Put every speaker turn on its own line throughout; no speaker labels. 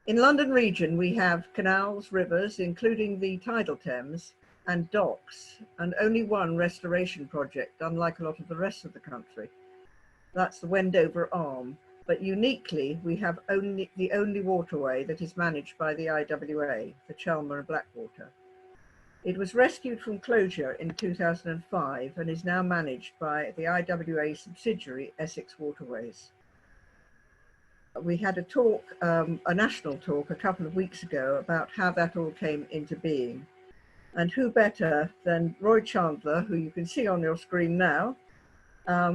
In London region, we have canals, rivers, including the tidal Thames, and docks, and only one restoration project, unlike a lot of the rest of the country. That's the Wendover Arm. But uniquely, we have the only waterway that is managed by the IWA, the Chelmer Blackwater. It was rescued from closure in 2005 and is now managed by the IWA subsidiary, Essex Waterways. We had a talk, a national talk a couple of weeks ago about how that all came into being. And who better than Roy Chandler, who you can see on your screen now,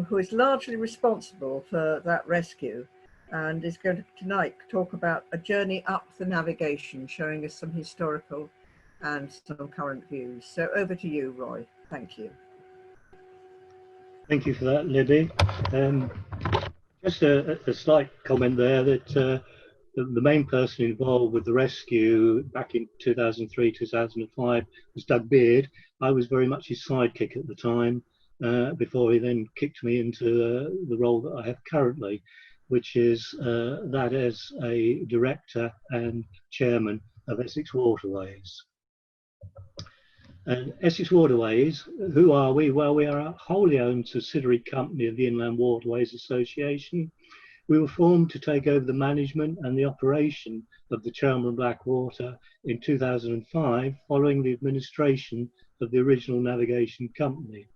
who is largely responsible for that rescue and is going to tonight talk about a journey up the navigation, showing us some historical and some current views. So over to you, Roy. Thank you.
Thank you for that, Libby. Just a slight comment there that the main person involved with the rescue back in 2003, 2005 was Doug Beard. I was very much his sidekick at the time, before he then kicked me into the role that I have currently, which is that as a director and chairman of Essex Waterways. And Essex Waterways, who are we? Well, we are a wholly owned subsidiary company of the Inland Waterways Association. We were formed to take over the management and the operation of the Chelmer Blackwater in 2005, following the administration of the original navigation company.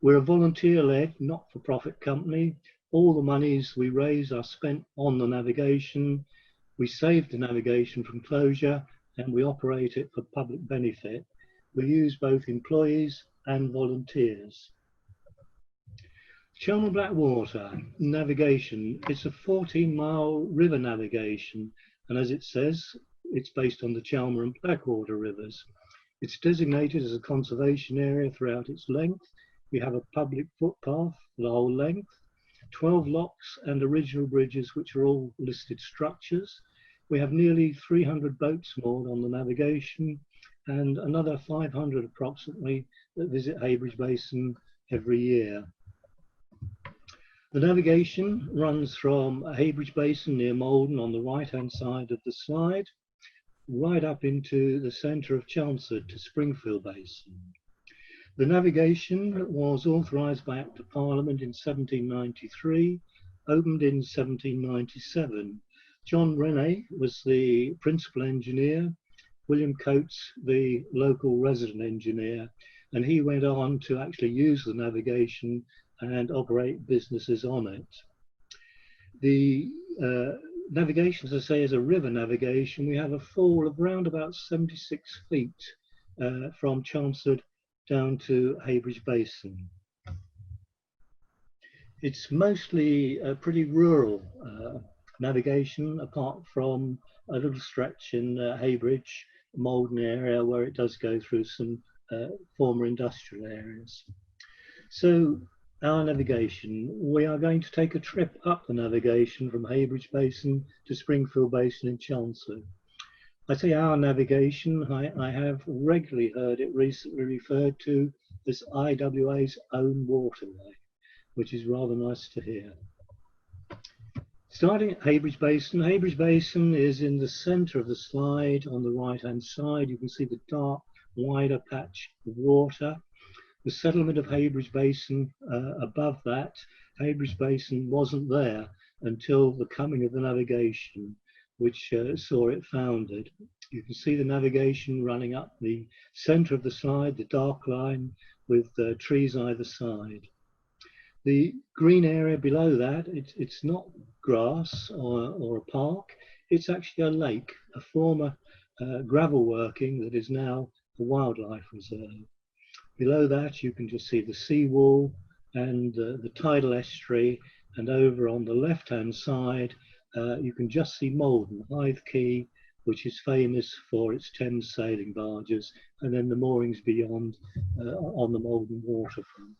We're a volunteer-led, not-for-profit company. All the monies we raise are spent on the navigation. We save the navigation from closure and we operate it for public benefit. We use both employees and volunteers. Chelmer Blackwater Navigation, it's a 14-mile river navigation, and as it says, it's based on the Chelmer and Blackwater rivers. It's designated as a conservation area throughout its length. We have a public footpath for the whole length, 12 locks and original bridges, which are all listed structures. We have nearly 300 boats moored on the navigation and another 500 approximately that visit Heybridge Basin every year. The navigation runs from Heybridge Basin near Malden on the right-hand side of the slide, right up into the centre of Chelmsford to Springfield Basin. The navigation was authorised by Act of Parliament in 1793, opened in 1797. John Rennie was the principal engineer, William Coates the local resident engineer, and he went on to actually use the navigation and operate businesses on it. The navigation, as I say, is a river navigation. We have a fall of around about 76 feet from Chelmsford down to Heybridge Basin. It's mostly a pretty rural navigation, apart from a little stretch in Heybridge, Malden area, where it does go through some former industrial areas. So our navigation, we are going to take a trip up the navigation from Heybridge Basin to Springfield Basin in Chelmsford. I say our navigation, I have regularly heard it recently referred to as IWA's own waterway, which is rather nice to hear. Starting at Heybridge Basin, Heybridge Basin is in the centre of the slide on the right-hand side. You can see the dark, wider patch of water. The settlement of Heybridge Basin above that, Heybridge Basin wasn't there until the coming of the navigation, which saw it founded. You can see the navigation running up the centre of the slide, the dark line with trees either side. The green area below that, it's not grass or a park, it's actually a lake, a former gravel working that is now a wildlife reserve. Below that you can just see the seawall and the tidal estuary, and over on the left hand side you can just see Malden, Hythe Quay, which is famous for its Thames sailing barges, and then the moorings beyond on the Malden waterfront.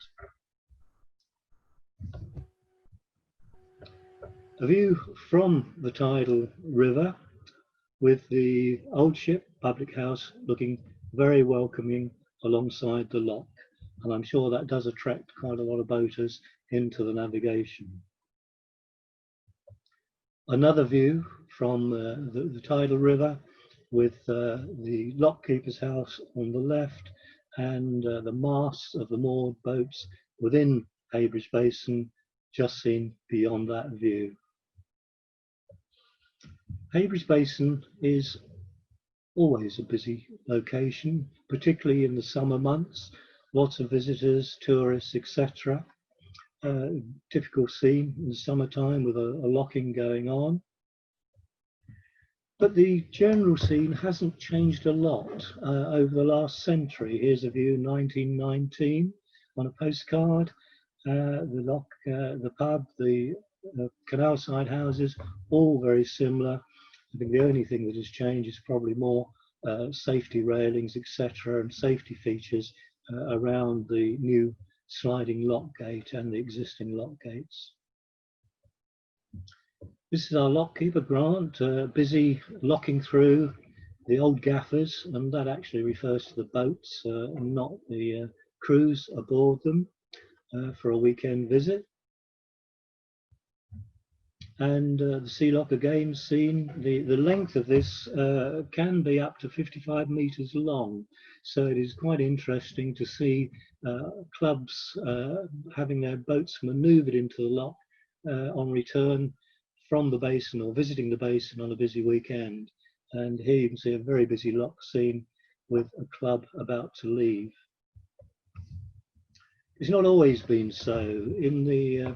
A view from the tidal river with the old ship public house looking very welcoming alongside the lock, and I'm sure that does attract quite a lot of boaters into the navigation. Another view from the tidal river, with the lockkeeper's house on the left and the masts of the moored boats within Heybridge Basin just seen beyond that view. Heybridge Basin is always a busy location, particularly in the summer months. Lots of visitors, tourists, etc. Typical scene in the summertime with a locking going on. But the general scene hasn't changed a lot over the last century. Here's a view 1919 on a postcard. The lock, the pub, the canal side houses, all very similar. I think the only thing that has changed is probably more safety railings, etc., and safety features around the new sliding lock gate and the existing lock gates. This is our lockkeeper, Grant, busy locking through the old gaffers, and that actually refers to the boats and not the crews aboard them for a weekend visit. And the sea lock again seen. The length of this can be up to 55 meters long, so it is quite interesting to see clubs having their boats maneuvered into the lock on return from the basin or visiting the basin on a busy weekend. And here you can see a very busy lock scene with a club about to leave. It's not always been so. In the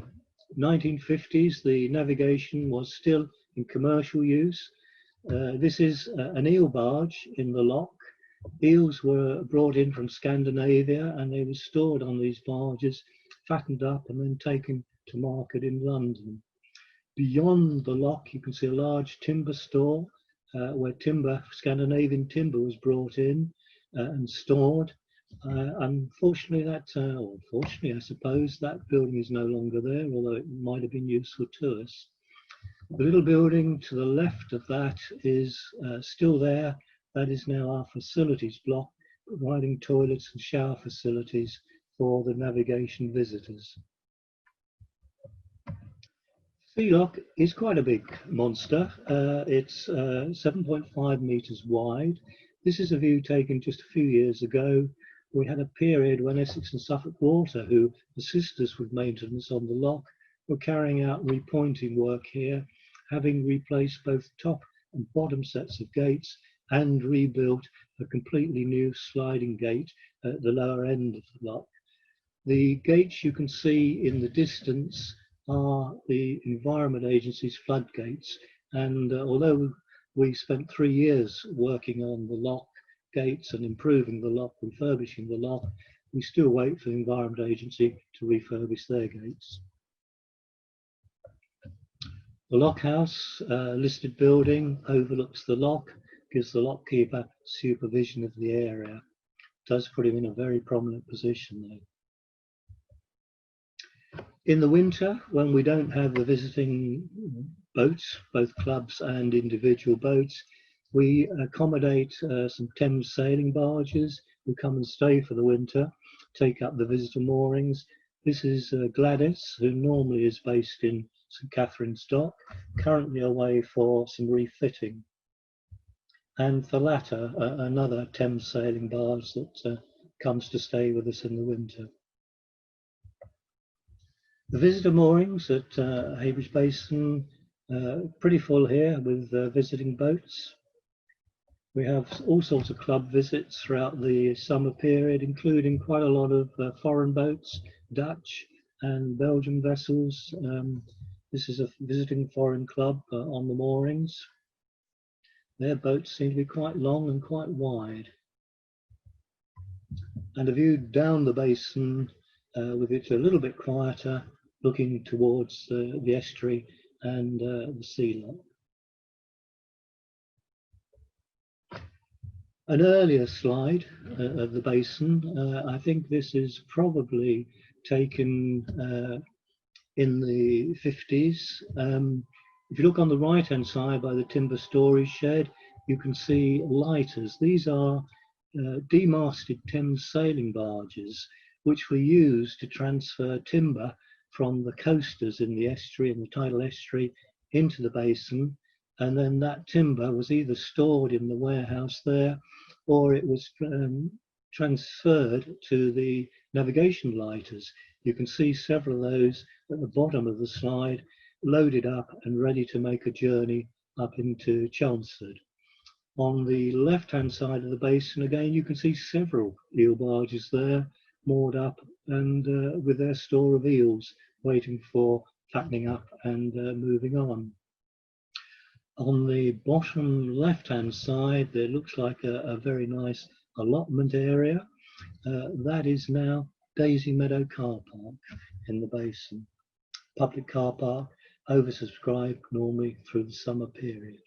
1950s, the navigation was still in commercial use. This is an eel barge in the lock. Eels were brought in from Scandinavia and they were stored on these barges, fattened up and then taken to market in London. Beyond the lock, you can see a large timber store where Scandinavian timber was brought in and stored. Unfortunately, I suppose, that building is no longer there, although it might have been useful to us. The little building to the left of that is still there. That is now our facilities block, providing toilets and shower facilities for the navigation visitors. Sea lock is quite a big monster. It's 7.5 meters wide. This is a view taken just a few years ago. We had a period when Essex and Suffolk Water, who assist us with maintenance on the lock, were carrying out repointing work here, having replaced both top and bottom sets of gates and rebuilt a completely new sliding gate at the lower end of the lock. The gates you can see in the distance are the Environment Agency's floodgates, and although we spent 3 years working on the lock gates and improving the lock, refurbishing the lock, we still wait for the Environment Agency to refurbish their gates. The lock house, listed building, overlooks the lock, gives the lockkeeper supervision of the area. Does put him in a very prominent position though. In the winter, when we don't have the visiting boats, both clubs and individual boats, we accommodate some Thames sailing barges who come and stay for the winter, take up the visitor moorings. This is Gladys, who normally is based in St Catherine's Dock, currently away for some refitting. And Thalata, another Thames sailing barge that comes to stay with us in the winter. The visitor moorings at Heybridge Basin, pretty full here with visiting boats. We have all sorts of club visits throughout the summer period, including quite a lot of foreign boats, Dutch and Belgian vessels. This is a visiting foreign club on the moorings. Their boats seem to be quite long and quite wide. And a view down the basin with it a little bit quieter, looking towards the estuary and the sea lock. An earlier slide of the basin, I think this is probably taken in the 50s. If you look on the right hand side by the timber storage shed, you can see lighters. These are demasted Thames sailing barges, which were used to transfer timber from the coasters in the estuary, in the tidal estuary, into the basin. and then that timber was either stored in the warehouse there, or it was transferred to the navigation lighters. You can see several of those at the bottom of the slide, loaded up and ready to make a journey up into Chelmsford. On the left-hand side of the basin, again, you can see several eel barges there, moored up and with their store of eels, waiting for fattening up and moving on. On the bottom left-hand side, there looks like a very nice allotment area. That is now Daisy Meadow Car Park in the basin. Public car park, oversubscribed normally through the summer period.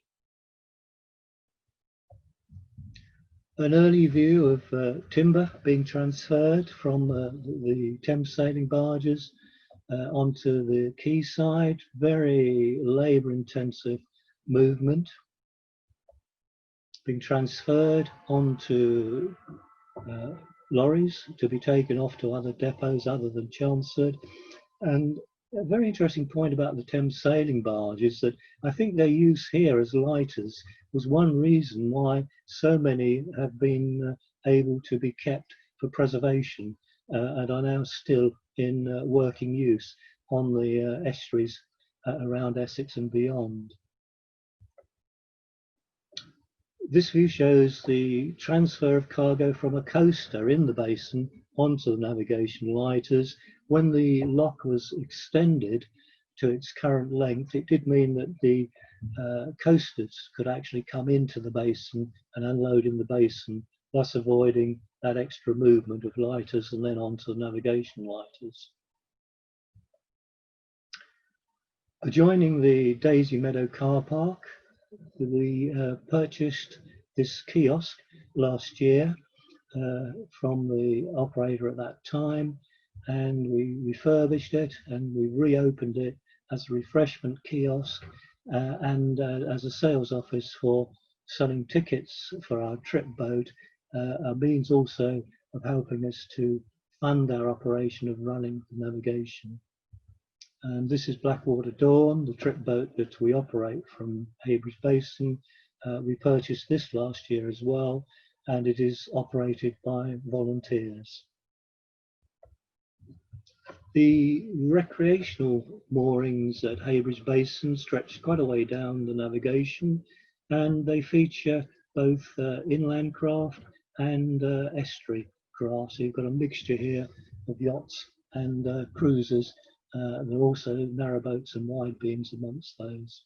An early view of timber being transferred from the Thames sailing barges onto the quayside. Very labour-intensive movement, being transferred onto lorries to be taken off to other depots other than Chelmsford. And a very interesting point about the Thames sailing barge is that I think their use here as lighters was one reason why so many have been able to be kept for preservation and are now still in working use on the estuaries around Essex and beyond. This view shows the transfer of cargo from a coaster in the basin onto the navigation lighters. When the lock was extended to its current length, it did mean that the coasters could actually come into the basin and unload in the basin, thus avoiding that extra movement of lighters and then onto the navigation lighters. Adjoining the Daisy Meadow car park, we purchased this kiosk last year from the operator at that time, and we refurbished it and we reopened it as a refreshment kiosk and as a sales office for selling tickets for our trip boat, a means also of helping us to fund our operation of running the navigation. And this is Blackwater Dawn, the trip boat that we operate from Heybridge Basin. We purchased this last year as well, and it is operated by volunteers. The recreational moorings at Heybridge Basin stretch quite a way down the navigation, and they feature both inland craft and estuary craft. So you've got a mixture here of yachts and cruisers. There are also narrowboats and wide beams amongst those.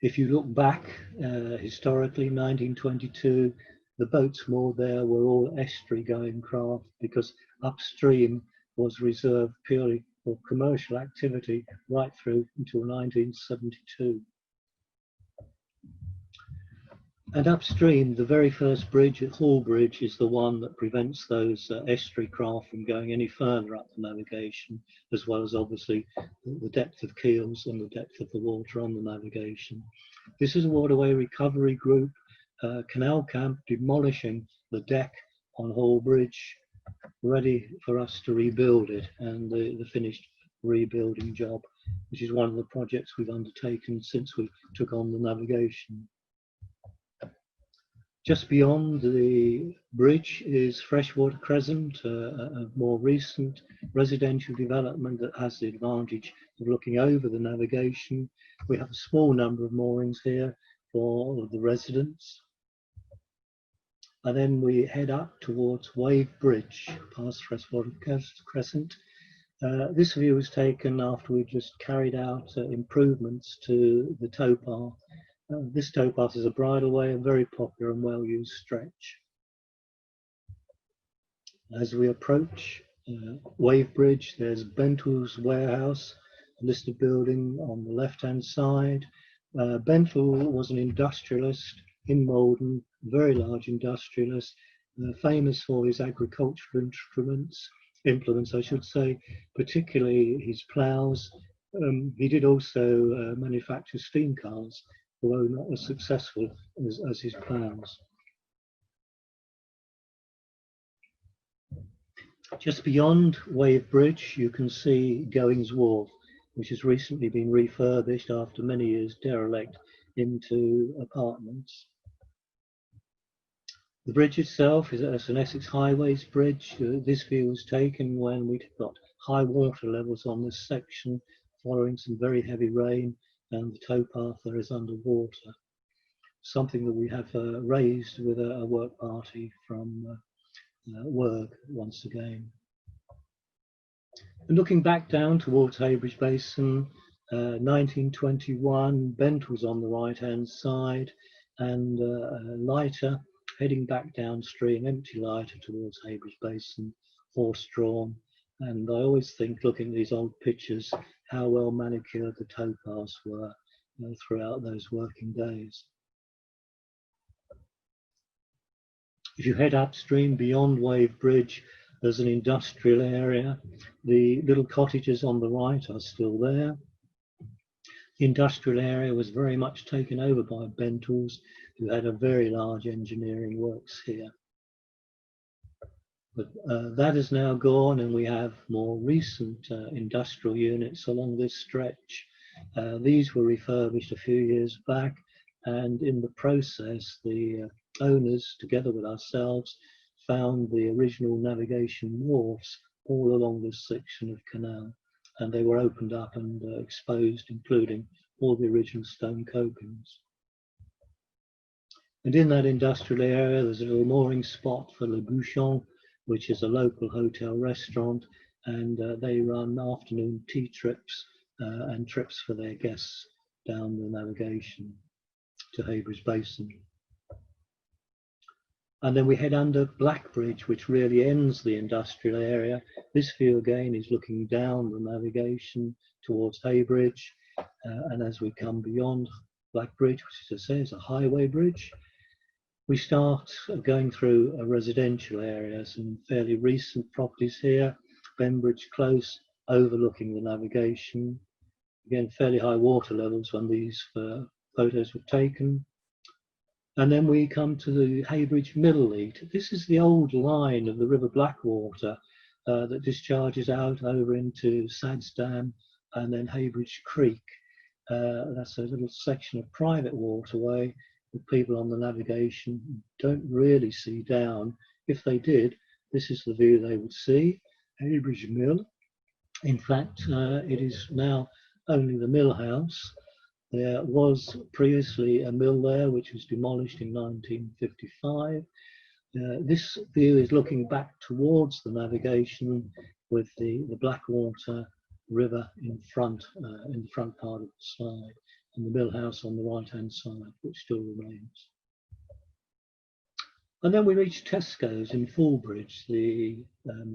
If you look back historically, 1922, the boats moored there were all estuary going craft because upstream was reserved purely for commercial activity right through until 1972. And upstream, the very first bridge at Hall Bridge is the one that prevents those estuary craft from going any further up the navigation, as well as obviously the depth of keels and the depth of the water on the navigation. This is a waterway recovery group, Canal Camp, demolishing the deck on Hall Bridge, ready for us to rebuild it, and the finished rebuilding job, which is one of the projects we've undertaken since we took on the navigation. Just beyond the bridge is Freshwater Crescent, a more recent residential development that has the advantage of looking over the navigation. We have a small number of moorings here for all of the residents. And then we head up towards Wave Bridge, past Freshwater Crescent. This view was taken after we just carried out improvements to the towpath. This towpath is a bridleway, a very popular and well-used stretch. As we approach Wave Bridge, there's Bentall's Warehouse, a listed building on the left-hand side. Bentall was an industrialist in Malden, very large industrialist, famous for his agricultural implements, I should say, particularly his ploughs. He did also manufacture steam cars, although not as successful as his ploughs. Just beyond Wave Bridge, you can see Goings Wharf. which has recently been refurbished after many years derelict into apartments. The bridge itself is an Essex Highways bridge. This view was taken when we'd got high water levels on this section following some very heavy rain, and the towpath there is underwater. Something that we have raised with a work party from work once again. And looking back down towards Heybridge Basin, 1921, Bent was on the right hand side, and a lighter heading back downstream, empty lighter towards Heybridge Basin, horse-drawn. And I always think, looking at these old pictures, how well manicured the towpaths were throughout those working days. If you head upstream beyond Wave Bridge, there's an industrial area. The little cottages on the right are still there. The industrial area was very much taken over by Bentals, who had a very large engineering works here. But that is now gone, and we have more recent industrial units along this stretch. These were refurbished a few years back, and in the process, the owners, together with ourselves, found the original navigation wharfs all along this section of canal, and they were opened up and exposed, including all the original stone copings. And in that industrial area, there's a little mooring spot for Le Bouchon, which is a local hotel restaurant, and they run afternoon tea trips and trips for their guests down the navigation to Heybridge Basin. And then we head under Blackbridge, which really ends the industrial area. This view again is looking down the navigation towards Heybridge, and as we come beyond Blackbridge, which as I say is a highway bridge, we start going through a residential area, some fairly recent properties here, Bembridge Close, overlooking the navigation. Again, fairly high water levels when these photos were taken. And then we come to the Heybridge Milllead. This is the old line of the River Blackwater that discharges out over into Sadsdam and then Heybridge Creek. That's a little section of private waterway that people on the navigation don't really see down. If they did, this is the view they would see, Heybridge Mill. In fact, it is now only the mill house. There was previously a mill there which was demolished in 1955. This view is looking back towards the navigation with the Blackwater River in the front part of the slide, and the mill house on the right hand side, which still remains. And then we reach Tesco's in Fulbridge. The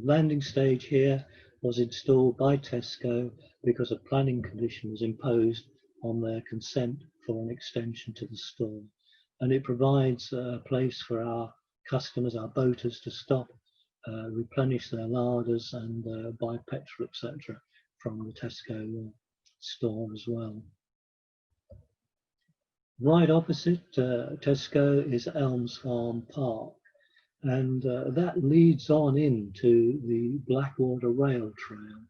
landing stage here was installed by Tesco because a planning condition was imposed on their consent for an extension to the store. And it provides a place for our customers, our boaters, to stop, replenish their larders and buy petrol, etc. from the Tesco store as well. Right opposite Tesco is Elms Farm Park, and that leads on into the Blackwater Rail Trail.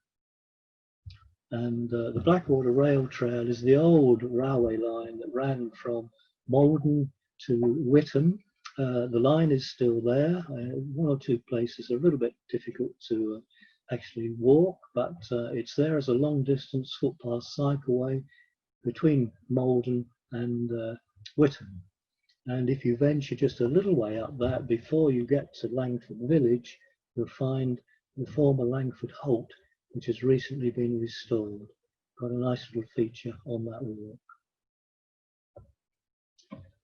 And the Blackwater Rail Trail is the old railway line that ran from Malden to Witham. The line is still there. One or two places are a little bit difficult to actually walk, but it's there as a long distance footpath cycleway between Malden and Witham. And if you venture just a little way up that, before you get to Langford Village, you'll find the former Langford Holt, which has recently been restored. Got a nice little feature on that walk.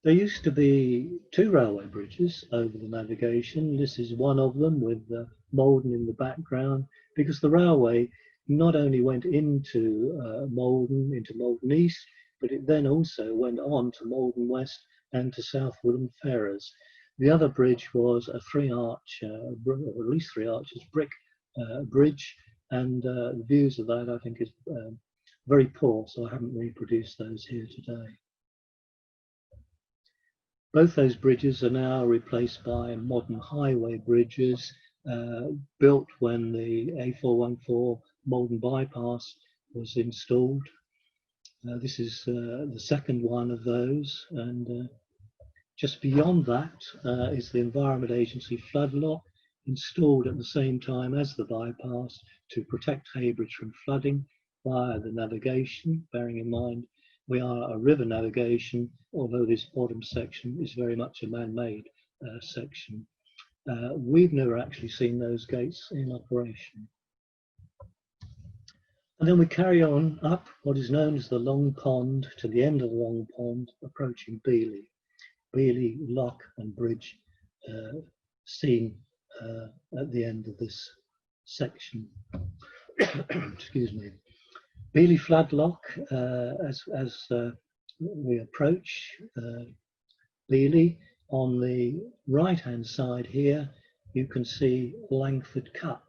There used to be two railway bridges over the navigation. This is one of them with Malden in the background, because the railway not only went into Malden East, but it then also went on to Malden West and to South Woodham Ferrers. The other bridge was a three-arch, or at least three arches, brick bridge, and the views of that I think is very poor, so I haven't reproduced those here today. Both those bridges are now replaced by modern highway bridges built when the A414 Malden bypass was installed. This is the second one of those, and just beyond that is the Environment Agency flood lock, installed at the same time as the bypass to protect Heybridge from flooding via the navigation, bearing in mind we are a river navigation, although this bottom section is very much a man-made section. We've never actually seen those gates in operation. And then we carry on up what is known as the Long Pond to the end of the Long Pond, approaching Beeley. Beeley Lock and Bridge seen at the end of this section. Excuse me. Beeley Flood Lock, as we approach Beeley, on the right-hand side here, you can see Langford Cut.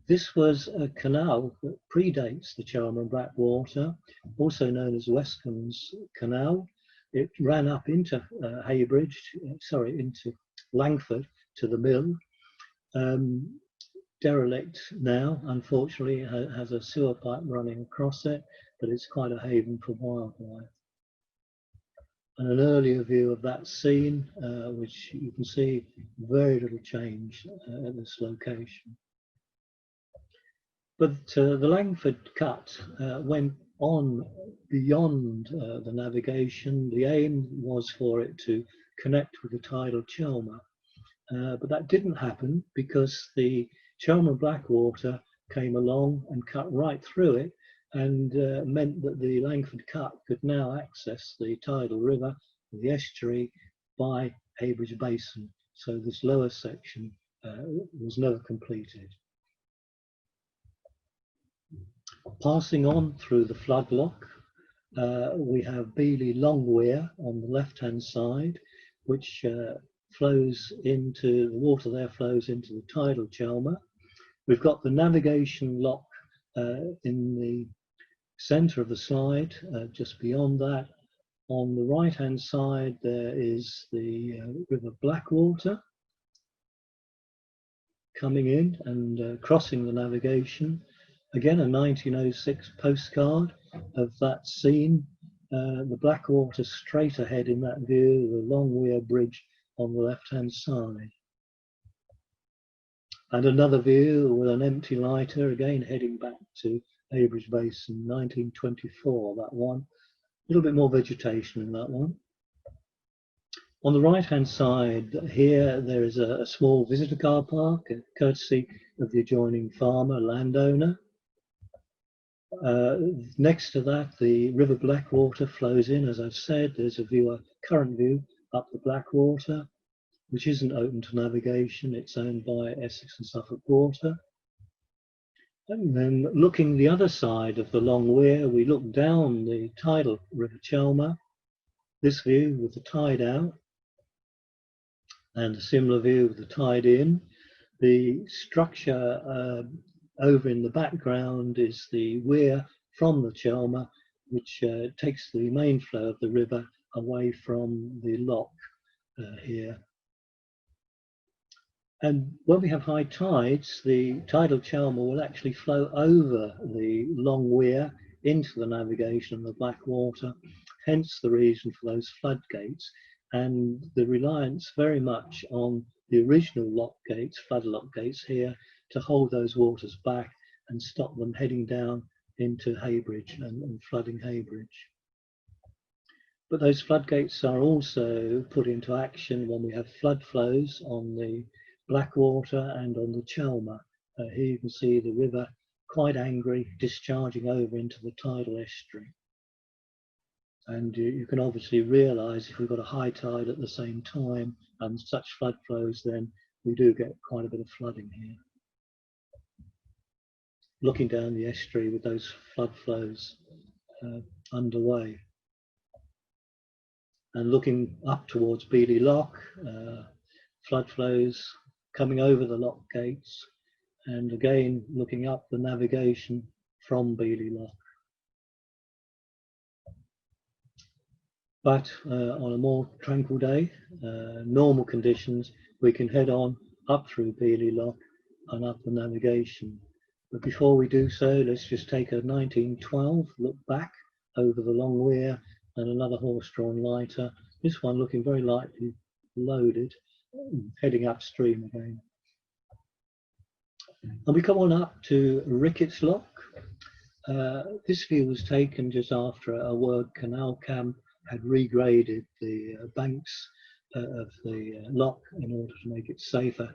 This was a canal that predates the Chelmer Blackwater, also known as Westcomb's Canal. It ran up into into Langford to the mill. Derelict now, unfortunately, has a sewer pipe running across it, but it's quite a haven for wildlife. And an earlier view of that scene, which you can see very little change at this location. But the Langford Cut went on beyond the navigation. The aim was for it to connect with the tidal Chelmer, but that didn't happen because the Chelmer Blackwater came along and cut right through it, and meant that the Langford Cut could now access the tidal river, the estuary, by Heybridge Basin. So this lower section was never completed. Passing on through the flood lock, we have Beeley Long Weir on the left-hand side, which flows into, the water there flows into the tidal Chelmer. We've got the navigation lock in the centre of the slide, just beyond that. On the right-hand side, there is the River Blackwater coming in and crossing the navigation. Again, a 1906 postcard of that scene. The Blackwater straight ahead in that view, the Long Weir Bridge on the left-hand side. And another view with an empty lighter, again heading back to Heybridge Basin, 1924, that one. A little bit more vegetation in that one. On the right-hand side here, there is a small visitor car park, courtesy of the adjoining farmer, landowner. Next to that, the River Blackwater flows in, as I've said. There's a view, a current view up the Blackwater, which isn't open to navigation. It's owned by Essex and Suffolk Water. And then looking the other side of the Long Weir, we look down the tidal River Chelmer. This view with the tide out, and a similar view with the tide in. The structure over in the background is the weir from the Chelmer, which takes the main flow of the river away from the lock here. And when we have high tides, the tidal Chelmer will actually flow over the Long Weir into the navigation of the Blackwater, hence the reason for those floodgates and the reliance very much on the original lock gates, flood lock gates here, to hold those waters back and stop them heading down into Heybridge and flooding Heybridge. But those floodgates are also put into action when we have flood flows on the Blackwater and on the Chelmer. Here you can see the river quite angry, discharging over into the tidal estuary. And you can obviously realise if we've got a high tide at the same time and such flood flows, then we do get quite a bit of flooding here. Looking down the estuary with those flood flows underway. And looking up towards Beeley Lock, flood flows coming over the lock gates, and again looking up the navigation from Beeley Lock. But on a more tranquil day, normal conditions, we can head on up through Beeley Lock and up the navigation. But before we do so, let's just take a 1912 look back over the long weir and another horse-drawn lighter. This one looking very lightly loaded, heading upstream again. And we come on up to Ricketts Lock. This view was taken just after a work canal camp had regraded the banks of the lock in order to make it safer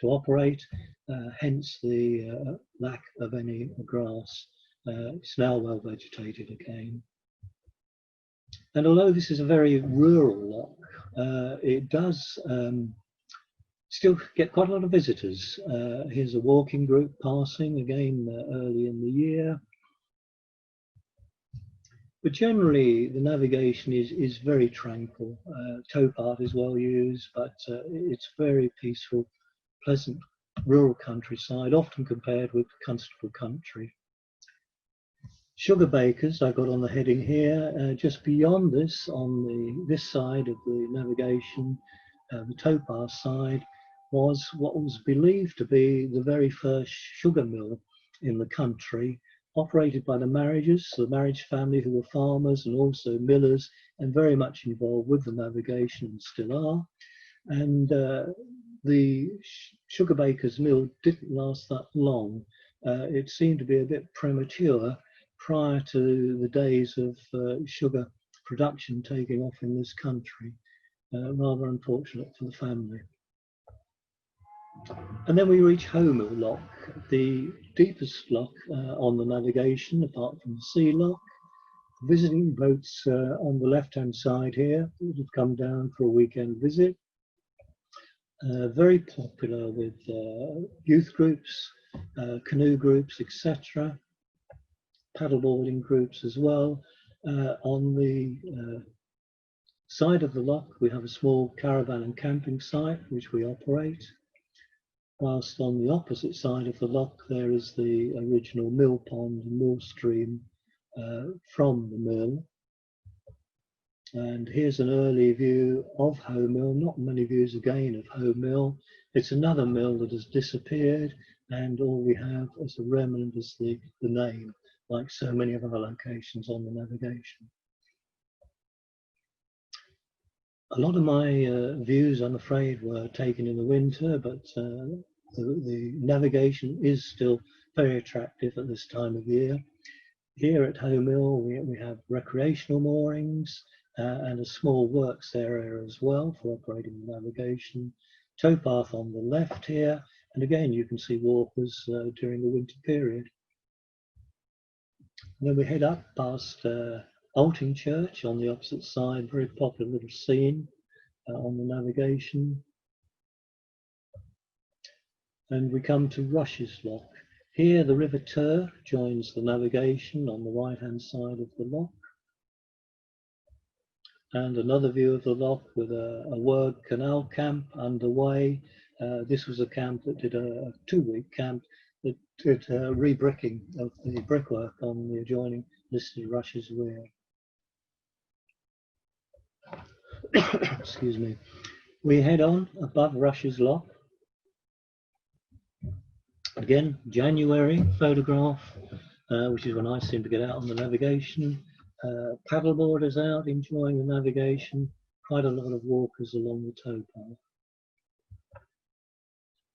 to operate, hence the lack of any grass. It's now well vegetated again. And although this is a very rural lock, it does still get quite a lot of visitors. Here's a walking group passing again early in the year. But generally, the navigation is very tranquil. Towpath is well used, but it's very peaceful, pleasant rural countryside, often compared with Constable country. Sugar bakers, I got on the heading here. Just beyond this, on this side of the navigation, the towpath side, was what was believed to be the very first sugar mill in the country, operated by the marriage family, who were farmers and also millers, and very much involved with the navigation and still are. And the sugar baker's mill didn't last that long. It seemed to be a bit premature prior to the days of sugar production taking off in this country. Rather unfortunate for the family. And then we reach Heybright Lock, the deepest lock on the navigation, apart from the sea lock. Visiting boats on the left-hand side here that have come down for a weekend visit. Very popular with youth groups, canoe groups, etc. Paddleboarding groups as well. On the side of the lock, we have a small caravan and camping site which we operate. Whilst on the opposite side of the lock, there is the original mill pond and mill stream from the mill. And here's an early view of Hoe Mill. Not many views again of Hoe Mill. It's another mill that has disappeared, and all we have as a remnant is the name, like so many of our locations on the navigation. A lot of my views, I'm afraid, were taken in the winter, but the navigation is still very attractive at this time of year. Here at Hoe Mill, we have recreational moorings and a small works area as well for operating the navigation. Towpath on the left here, and again you can see walkers during the winter period. And then we head up past Alting Church on the opposite side, very popular little scene on the navigation. And we come to Rushes Lock. Here the River Ter joins the navigation on the right hand side of the lock. And another view of the lock with a Word canal camp underway. This was a camp that did a 2-week camp that did rebricking of the brickwork on the adjoining listed Rushes Weir. Excuse me. We head on above Rushes Lock. Again, January photograph, which is when I seem to get out on the navigation. Paddleboarders out enjoying the navigation. Quite a lot of walkers along the towpath.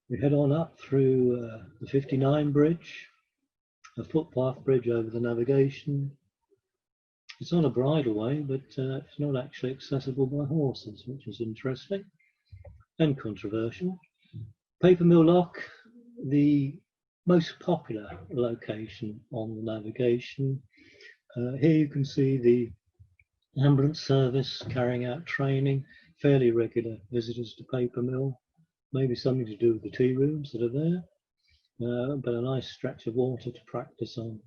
We head on up through the 59 bridge, a footpath bridge over the navigation. It's on a bridleway, but it's not actually accessible by horses, which is interesting and controversial. Paper Mill Lock, the most popular location on the navigation. Here you can see the ambulance service carrying out training, fairly regular visitors to Paper Mill, maybe something to do with the tea rooms that are there, but a nice stretch of water to practice on.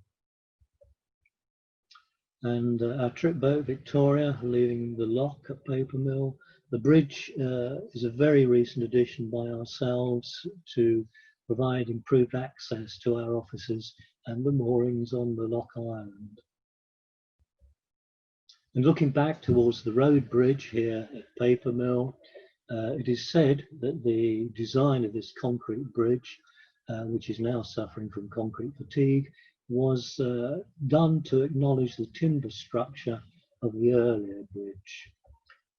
And our trip boat Victoria leaving the lock at Paper Mill. The bridge is a very recent addition by ourselves to provide improved access to our offices and the moorings on the Lock Island. And looking back towards the road bridge here at Paper Mill, it is said that the design of this concrete bridge which is now suffering from concrete fatigue, was done to acknowledge the timber structure of the earlier bridge.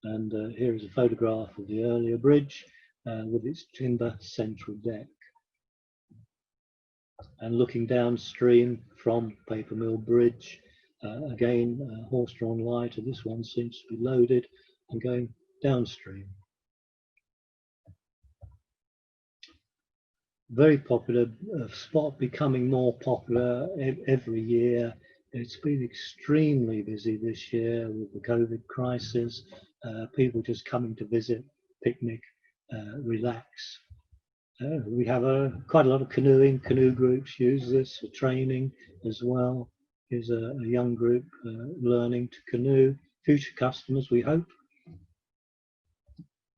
And here is a photograph of the earlier bridge with its timber central deck. And looking downstream from Paper Mill Bridge, again, horse-drawn lighter. This one seems to be loaded and going downstream. Very popular spot, becoming more popular every year. It's been extremely busy this year with the COVID crisis. People just coming to visit, picnic, relax. We have quite a lot of canoeing. Canoe groups use this for training as well. Here's a young group learning to canoe. Future customers, we hope.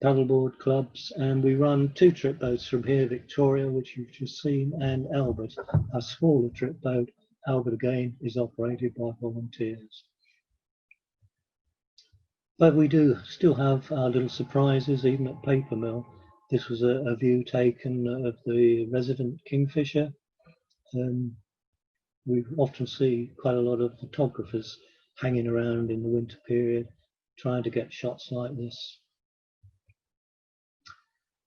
Paddleboard clubs, and we run 2 trip boats from here, Victoria, which you've just seen, and Albert, a smaller trip boat. Albert again is operated by volunteers. But we do still have our little surprises, even at Paper Mill. This was a view taken of the resident kingfisher. We often see quite a lot of photographers hanging around in the winter period, trying to get shots like this.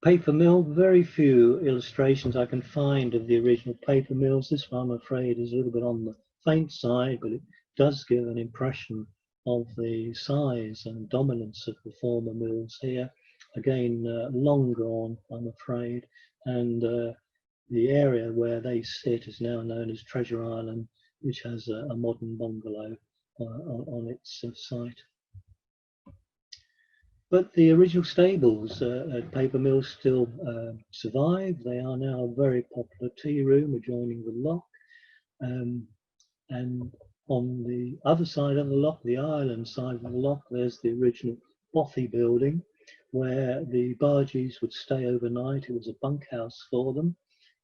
Paper mill, very few illustrations I can find of the original paper mills. This one, I'm afraid, is a little bit on the faint side, but it does give an impression of the size and dominance of the former mills here. Again, long gone, I'm afraid, and the area where they sit is now known as Treasure Island, which has a modern bungalow on its site. But the original stables at Paper Mill still survive. They are now a very popular tea room adjoining the lock. And on the other side of the lock, the island side of the lock, there's the original bothy building where the bargees would stay overnight. It was a bunkhouse for them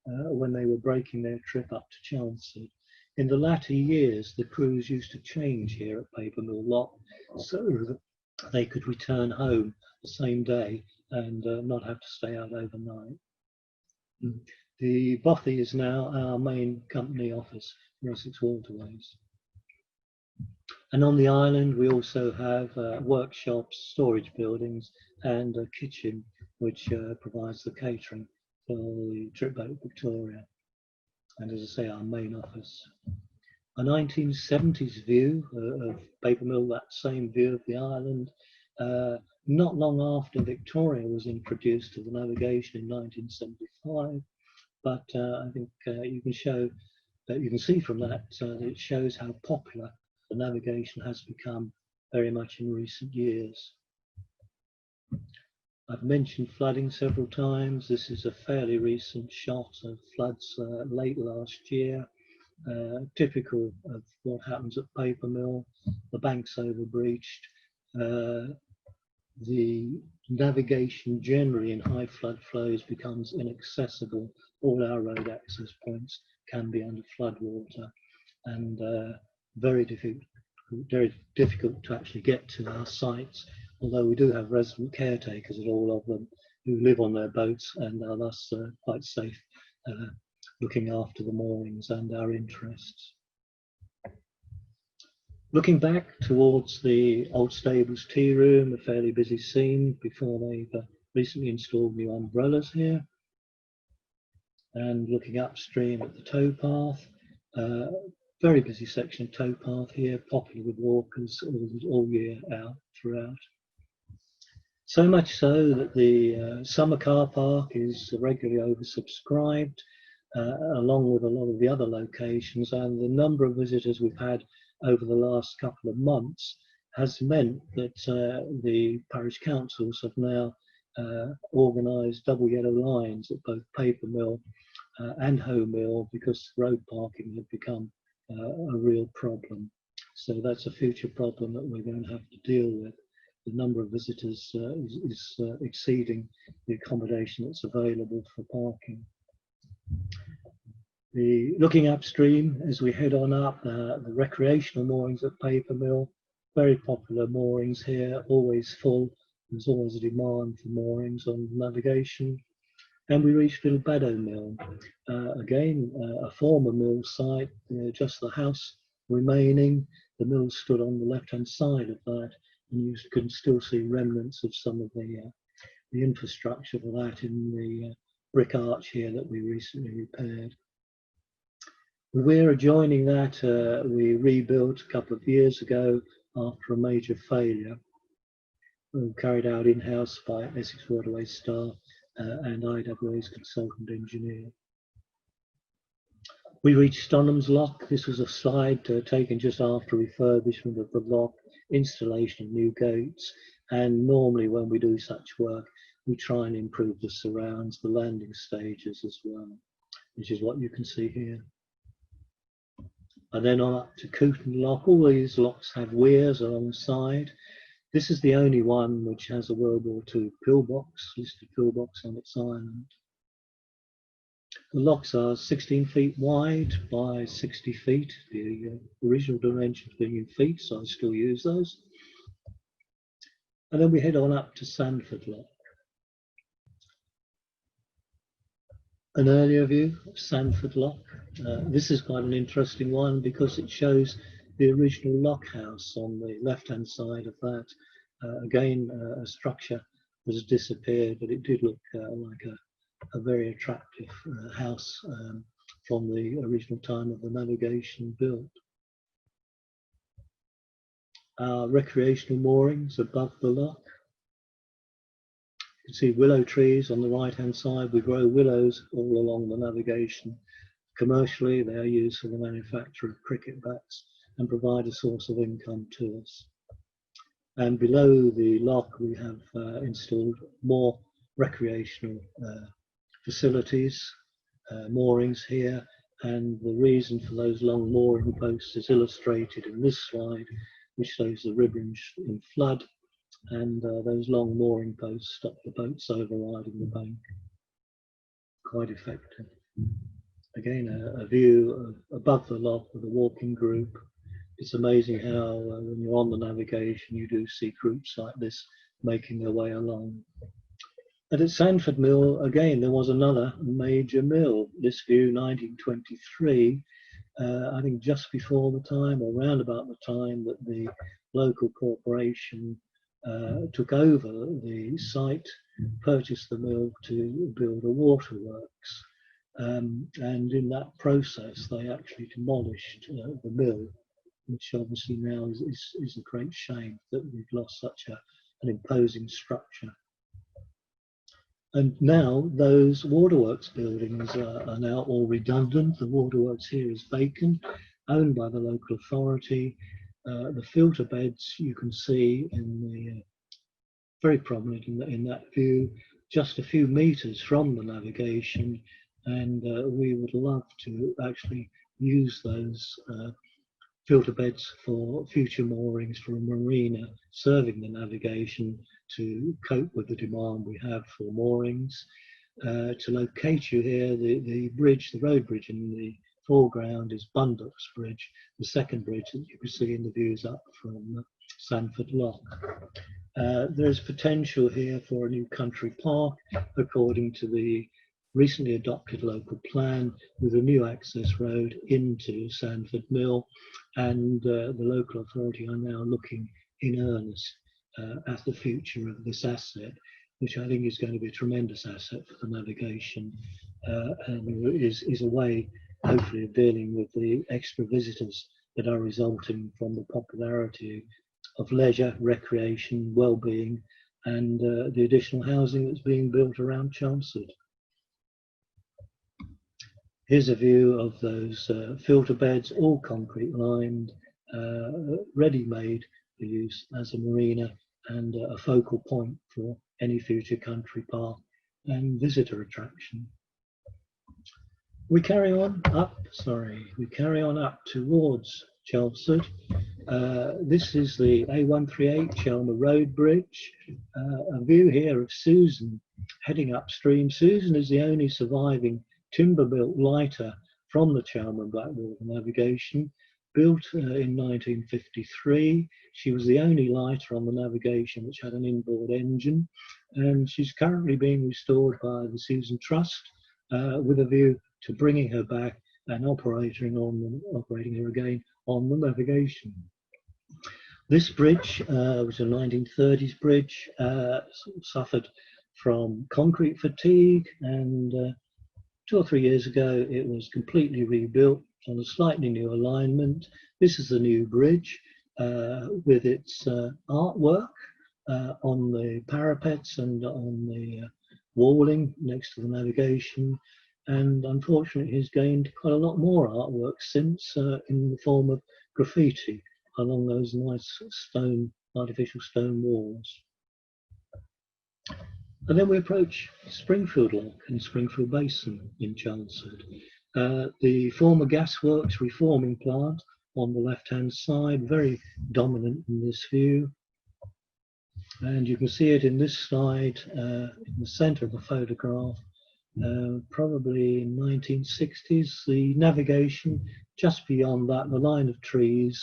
when they were breaking their trip up to Chelmsford. In the latter years, the crews used to change here at Paper Mill Lock so that they could return home the same day and not have to stay out overnight. The bothy is now our main company office for Essex Waterways. And on the island, we also have workshops, storage buildings, and a kitchen, which provides the catering for the Trip Boat Victoria. And as I say, our main office. A 1970s view of Paper Mill, that same view of the island, not long after Victoria was introduced to the navigation in 1975. But I think you can see from that it shows how popular the navigation has become very much in recent years. I've mentioned flooding several times. This is a fairly recent shot of floods late last year. Typical of what happens at Paper Mill. The banks overbreached. The navigation generally in high flood flows becomes inaccessible. All our road access points can be under floodwater, and very difficult to actually get to our sites, although we do have resident caretakers at all of them who live on their boats and are thus quite safe looking after the moorings and our interests. Looking back towards the old stables tea room, a fairly busy scene before they've recently installed new umbrellas here. And looking upstream at the towpath, very busy section of towpath here, popular with walkers all year out throughout. So much so that the summer car park is regularly oversubscribed, along with a lot of the other locations, and the number of visitors we've had over the last couple of months has meant that the parish councils have now organised double yellow lines at both Paper Mill and Hoe Mill, because road parking had become a real problem. So that's a future problem that we're going to have to deal with. The number of visitors is exceeding the accommodation that's available for parking. Looking upstream as we head on up, the recreational moorings at Paper Mill, very popular moorings here, always full. There's always a demand for moorings on navigation. And we reached Little Baddow Mill, again a former mill site, just the house remaining. The mill stood on the left-hand side of that, and you can still see remnants of some of the infrastructure for that in the brick arch here that we recently repaired. We're adjoining that, we rebuilt a couple of years ago after a major failure, carried out in-house by Essex Waterways staff and IWA's consultant engineer. We reached Stonham's Lock. This was a slide taken just after refurbishment of the lock, installation of new gates, and normally when we do such work, we try and improve the surrounds, the landing stages as well, which is what you can see here. And then on up to Cooton Lock. All these locks have weirs alongside. This is the only one which has a World War II pillbox, listed pillbox on its island. The locks are 16 feet wide by 60 feet, the original dimensions being in feet, so I still use those. And then we head on up to Sandford Lock. An earlier view of Sandford Lock. This is quite an interesting one because it shows the original lock house on the left-hand side of that. Again, a structure that has disappeared, but it did look like a very attractive house from the original time of the navigation built. Recreational moorings above the lock. You can see willow trees on the right hand side. We grow willows all along the navigation. Commercially, they are used for the manufacture of cricket bats and provide a source of income to us. And below the lock we have installed more recreational facilities, moorings here, and the reason for those long mooring posts is illustrated in this slide, which shows the Ribbridge in flood, and those long mooring posts stop the boats overriding the bank. Quite effective. Again, a view above the lock with a walking group. It's amazing how when you're on the navigation you do see groups like this making their way along. And at Sandford Mill, again, there was another major mill. This view, 1923, I think just before the time, or round about the time that the local corporation took over the site, purchased the mill to build a waterworks. And in that process, they actually demolished the mill, which obviously now is a great shame that we've lost such an imposing structure. And now those waterworks buildings are now all redundant. The waterworks here is vacant, owned by the local authority. The filter beds you can see in the very prominent in that view, just a few meters from the navigation, and we would love to actually use those filter beds for future moorings for a marina serving the navigation to cope with the demand we have for moorings. To locate you here, the bridge, the road bridge in the foreground is Bundock's Bridge, the second bridge that you can see in the views up from Sandford Lock. There's potential here for a new country park according to the recently adopted local plan, with a new access road into Sandford Mill, and the local authority are now looking in earnest at the future of this asset, which I think is going to be a tremendous asset for the navigation, and is a way hopefully of dealing with the extra visitors that are resulting from the popularity of leisure, recreation, well-being, and the additional housing that's being built around Chelmsford. Here's a view of those filter beds, all concrete lined, ready-made for use as a marina and a focal point for any future country park and visitor attraction. We carry on up towards Chelmsford. This is the A138 Chelmer Road Bridge. A view here of Susan heading upstream. Susan is the only surviving timber-built lighter from the Chelmer Blackwater Navigation. Built in 1953. She was the only lighter on the Navigation which had an inboard engine, and she's currently being restored by the Susan Trust with a view to bringing her back and operating her again on the Navigation. This bridge was a 1930s bridge, suffered from concrete fatigue, and 2 or 3 years ago it was completely rebuilt on a slightly new alignment. This is the new bridge with its artwork on the parapets and on the walling next to the Navigation, and unfortunately he's gained quite a lot more artwork since in the form of graffiti along those nice artificial stone walls. And then we approach Springfield Lock and Springfield Basin in Chelmsford. The former gasworks reforming plant on the left-hand side, very dominant in this view. And you can see it in this slide, in the centre of the photograph, probably in 1960s. The Navigation, just beyond that, the line of trees,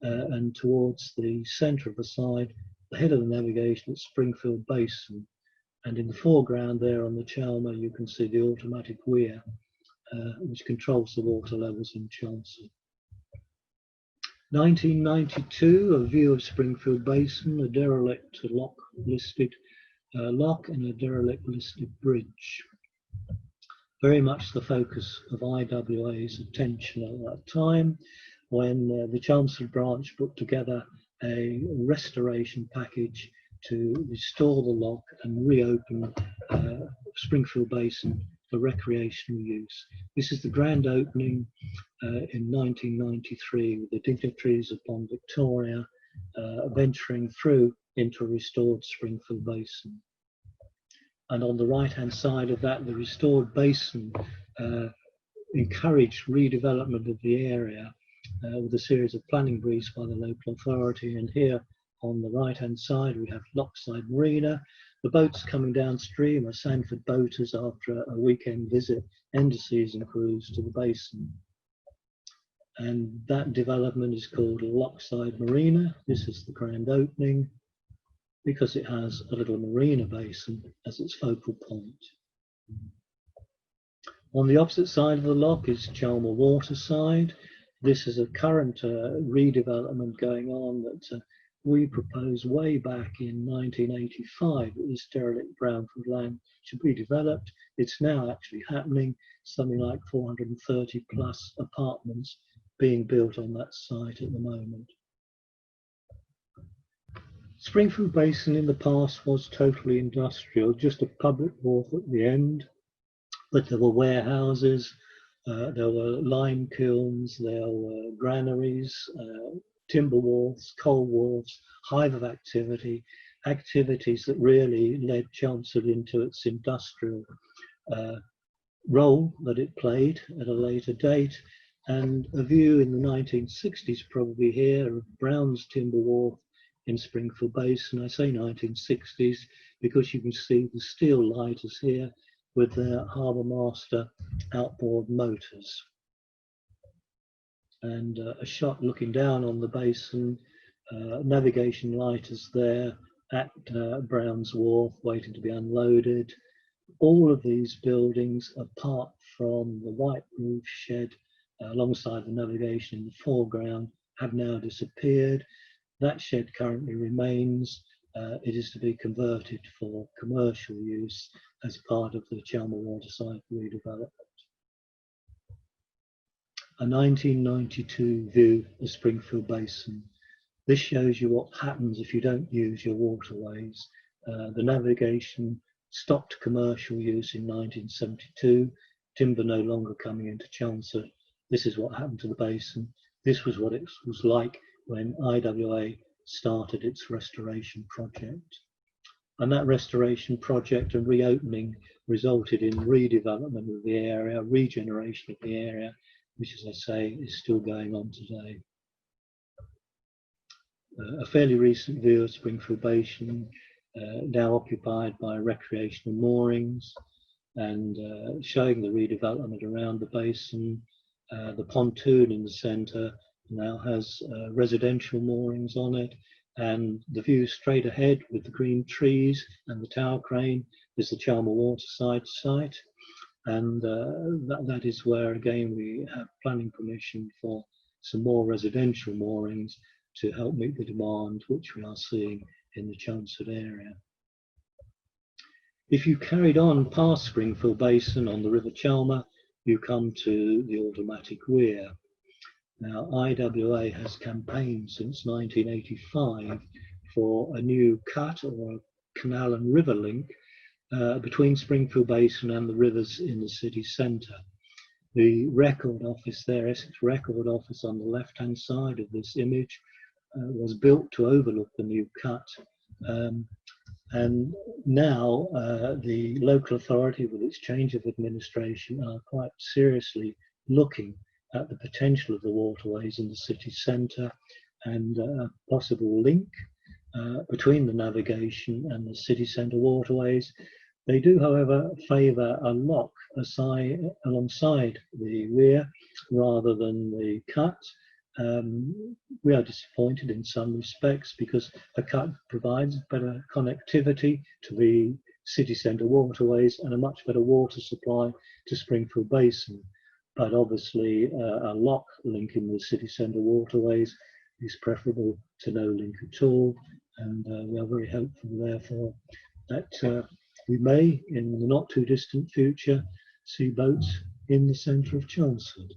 and towards the centre of the side, the head of the Navigation at Springfield Basin. And in the foreground there on the Chelmer, you can see the automatic weir, which controls the water levels in Chelmsford. 1992, a view of Springfield Basin, a derelict listed lock and a derelict listed bridge. Very much the focus of IWA's attention at that time, when the Chelmsford branch put together a restoration package to restore the lock and reopen Springfield Basin for recreational use. This is the grand opening in 1993 with the dignitaries of Pond Victoria venturing through into a restored Springfield Basin. And on the right-hand side of that, the restored basin encouraged redevelopment of the area with a series of planning briefs by the local authority. And here on the right-hand side, we have Lockside Marina. The boats coming downstream are Sandford boaters after a weekend visit, end-of-season cruise to the basin. And that development is called Lockside Marina. This is the grand opening because it has a little marina basin as its focal point. On the opposite side of the lock is Chelmer Waterside. This is a current redevelopment going on that we proposed way back in 1985 that this derelict brownfield land should be developed. It's now actually happening, something like 430 plus apartments being built on that site at the moment. Springfield Basin in the past was totally industrial, just a public wharf at the end, but there were warehouses, there were lime kilns, there were granaries, timber wharfs, coal wharfs, hive of activities that really led Chelmsford into its industrial role that it played at a later date. And a view in the 1960s probably here of Brown's Timber Wharf in Springfield Basin. I say 1960s because you can see the steel lighters here with their Harbour Master outboard motors. And a shot looking down on the basin, Navigation lighters there at Brown's Wharf waiting to be unloaded. All of these buildings, apart from the white roof shed alongside the Navigation in the foreground, have now disappeared. That shed currently remains. It is to be converted for commercial use as part of the Chelmer Waterside redevelopment. A 1992 view of Springfield Basin. This shows you what happens if you don't use your waterways. The Navigation stopped commercial use in 1972, timber no longer coming into Chelmsford. This is what happened to the basin. This was what it was like when IWA started its restoration project. And that restoration project and reopening resulted in redevelopment of the area, regeneration of the area, which, as I say, is still going on today. A fairly recent view of Springfield Basin, now occupied by recreational moorings, and showing the redevelopment around the basin, the pontoon in the centre, now has residential moorings on it, and the view straight ahead with the green trees and the tower crane is the Chelmer Waterside site. And that is where, again, we have planning permission for some more residential moorings to help meet the demand which we are seeing in the Chelmsford area. If you carried on past Springfield Basin on the River Chelmer, you come to the automatic weir. Now, IWA has campaigned since 1985 for a new cut or a canal and river link between Springfield Basin and the rivers in the city centre. The record office there, Essex Record Office, on the left-hand side of this image, was built to overlook the new cut. And now the local authority, with its change of administration, are quite seriously looking at the potential of the waterways in the city centre and a possible link between the navigation and the city centre waterways. They do, however, favour a lock alongside the weir rather than the cut. We are disappointed in some respects because a cut provides better connectivity to the city centre waterways and a much better water supply to Springfield Basin. But obviously a lock linking the city centre waterways is preferable to no link at all, and we are very hopeful therefore that we may, in the not too distant future, see boats in the centre of Chelmsford.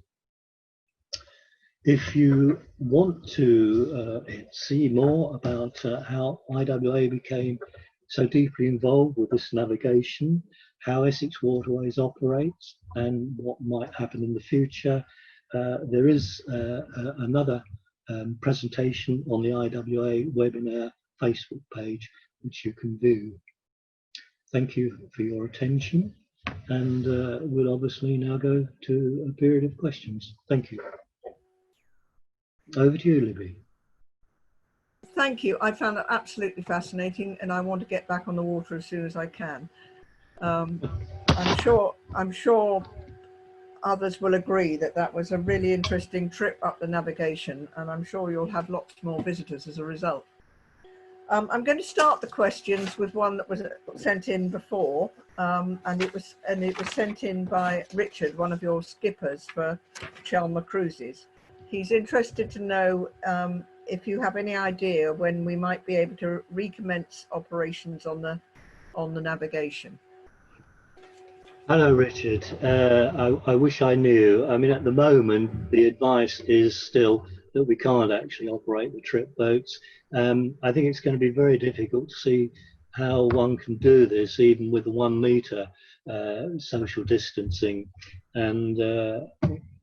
If you want to see more about how IWA became so deeply involved with this navigation, how Essex Waterways operates, and what might happen in the future, there is another presentation on the IWA webinar Facebook page, which you can view. Thank you for your attention, and we'll obviously now go to a period of questions. Thank you. Over to you, Libby.
Thank you. I found that absolutely fascinating, and I want to get back on the water as soon as I can. I'm sure others will agree that that was a really interesting trip up the navigation, and I'm sure you'll have lots more visitors as a result. I'm going to start the questions with one that was sent in before, and it was sent in by Richard, one of your skippers for Chelmer Cruises. He's interested to know if you have any idea when we might be able to recommence operations on the navigation.
Hello, Richard. I wish I knew. I mean, at the moment, the advice is still that we can't actually operate the trip boats. I think it's going to be very difficult to see how one can do this, even with the 1 metre social distancing. And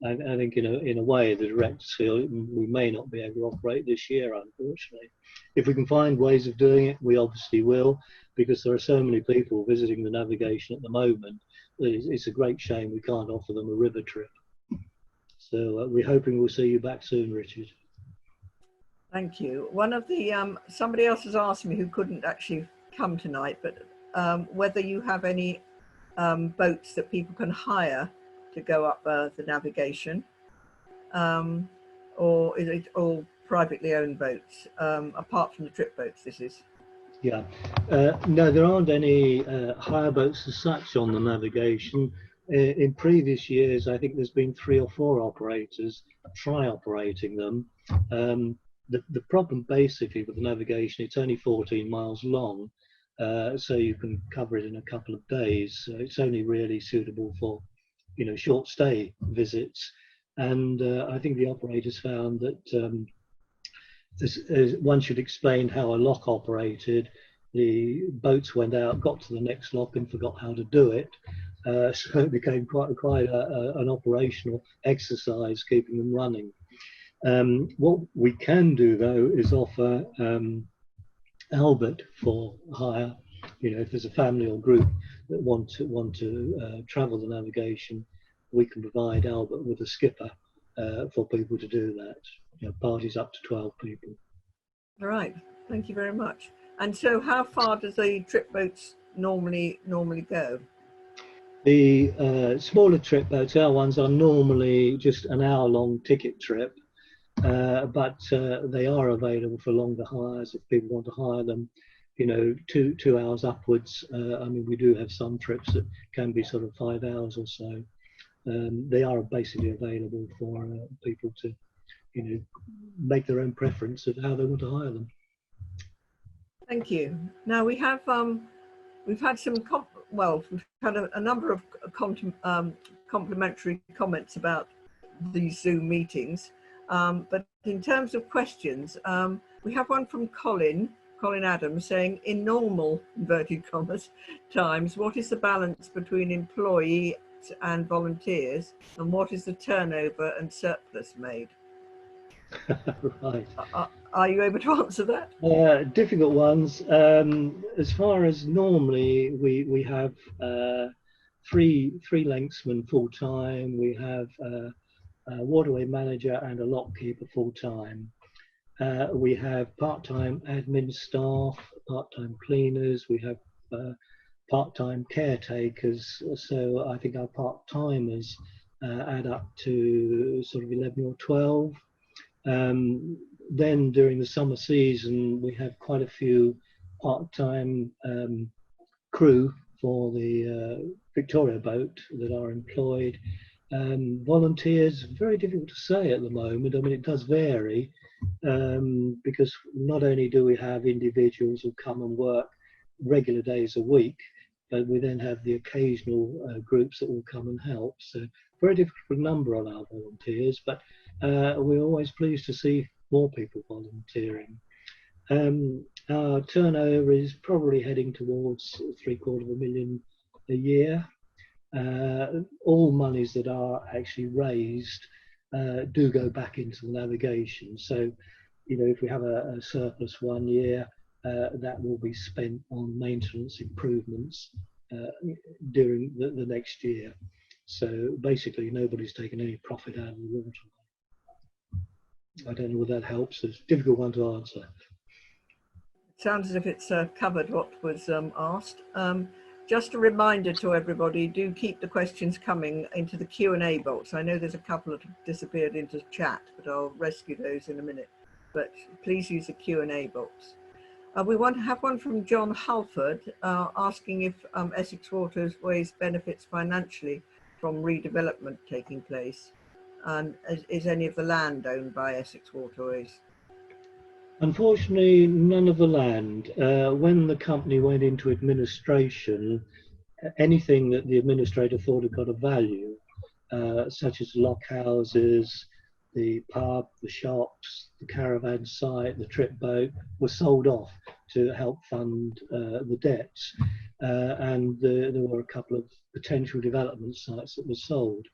I think in a way, the directors feel we may not be able to operate this year, unfortunately. If we can find ways of doing it, we obviously will, because there are so many people visiting the navigation at the moment. It's a great shame we can't offer them a river trip. So we're hoping we'll see you back soon, Richard.
Thank you. One of the somebody else has asked me, who couldn't actually come tonight, but whether you have any boats that people can hire to go up the navigation, or is it all privately owned boats, apart from the trip boats? This is.
Yeah, no, there aren't any hire boats as such on the navigation. In previous years, I think there's been 3 or 4 operators try operating them. The problem basically with the navigation, it's only 14 miles long, so you can cover it in a couple of days. So it's only really suitable for, short stay visits. And I think the operators found that one should explain how a lock operated. The boats went out, got to the next lock and forgot how to do it. So it became quite an operational exercise keeping them running. What we can do though is offer Albert for hire. If there's a family or group that want to travel the navigation, we can provide Albert with a skipper for people to do that. Parties up to 12 people.
All right, thank you very much. And so how far does the trip boats normally go?
The smaller trip boats, our ones, are normally just an hour-long ticket trip. but they are available for longer hires if people want to hire them, you know, 2 hours upwards. I mean, we do have some trips that can be sort of 5 hours or so. They are basically available for people to, you know, make their own preference of how they want to hire them.
Thank you. Now we have we've had some we've had a number of complimentary comments about these Zoom meetings, but in terms of questions, we have one from Colin Adams saying, in normal inverted commas times, what is the balance between employees and volunteers, and what is the turnover and surplus made?
Right.
Are you able to answer that?
Difficult ones. As far as normally, we have three lengthsmen full time. We have a waterway manager and a lock keeper full time. We have part-time admin staff, part-time cleaners. We have part-time caretakers. So I think our part-timers add up to sort of 11 or 12. Then during the summer season, we have quite a few part-time crew for the Victoria boat that are employed. Volunteers, very difficult to say at the moment. I mean, it does vary because not only do we have individuals who come and work regular days a week, but we then have the occasional groups that will come and help. So very difficult number on our volunteers, but we're always pleased to see more people volunteering. Our turnover is probably heading towards $750,000 a year. All monies that are actually raised do go back into the navigation. So, you know, if we have a surplus 1 year, that will be spent on maintenance improvements during the next year. So basically, nobody's taken any profit out of the water. I don't know whether that helps. It's a difficult one to answer.
Sounds as if it's covered what was asked. Just a reminder to everybody, do keep the questions coming into the Q&A box. I know there's a couple that have disappeared into chat, but I'll rescue those in a minute. But please use the Q&A box. We want to have one from John Halford asking if Essex Waterways benefits financially from redevelopment taking place. And is any of the land owned by Essex Waterways?
Unfortunately, none of the land. When the company went into administration, anything that the administrator thought had got a value, such as lock houses, the pub, the shops, the caravan site, the trip boat, was sold off to help fund the debts. And there were a couple of potential development sites that were sold.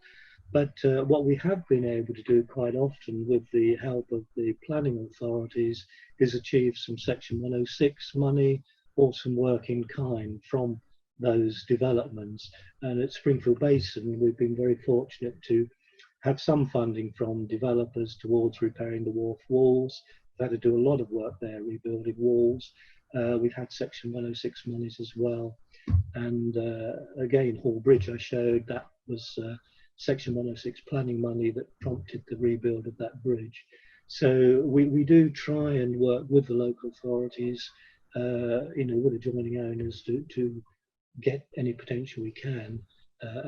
But what we have been able to do quite often with the help of the planning authorities is achieve some Section 106 money or some work in kind from those developments. And at Springfield Basin, we've been very fortunate to have some funding from developers towards repairing the wharf walls. We've had to do a lot of work there, rebuilding walls. We've had Section 106 monies as well. And again, Hall Bridge, I showed that was Section 106 planning money that prompted the rebuild of that bridge. So we do try and work with the local authorities, you know, with the joining owners to get any potential we can